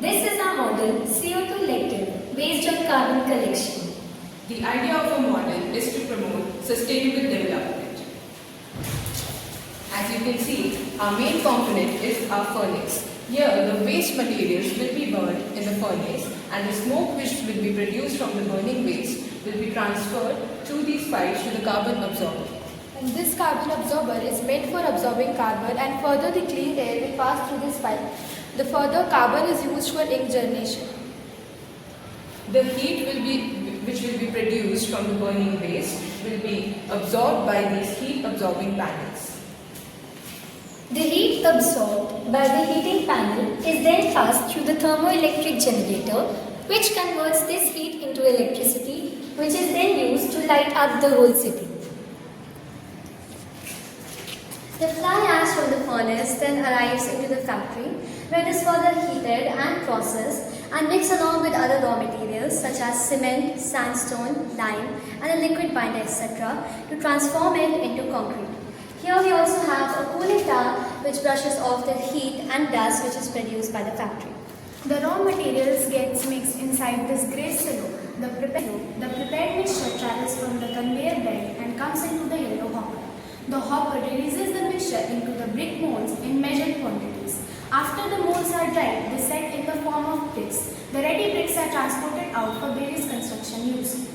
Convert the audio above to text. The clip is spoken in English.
This is our model CO2 lecture based on carbon collection. The idea of a model is to promote sustainable development. As you can see, our main component is our furnace. Here, the waste materials will be burned in the furnace and the smoke which will be produced from the burning waste will be transferred through these pipes to the carbon absorber. And this carbon absorber is meant for absorbing carbon, and further the clean air will pass through this pipe. The further carbon is used for ink generation. The heat which will be produced from the burning waste will be absorbed by these heat absorbing panels. The heat absorbed by the heating panel is then passed through the thermoelectric generator, which converts this heat into electricity, which is then used to light up the whole city. The fly ash from the furnace then arrives into the factory, where it is further heated and processed and mixed along with other raw materials such as cement, sandstone, lime and a liquid binder, etc. to transform it into concrete. Here we also have a cooling tower which brushes off the heat and dust which is produced by the factory. The raw materials gets mixed inside this grey silo. The prepared mixture travels from the conveyor belt and comes into the yellow hopper. The hopper releases the mixture into the brick molds in measured quantities. After the molds are dried, they set in the form of bricks. The ready bricks are transported out for various construction use.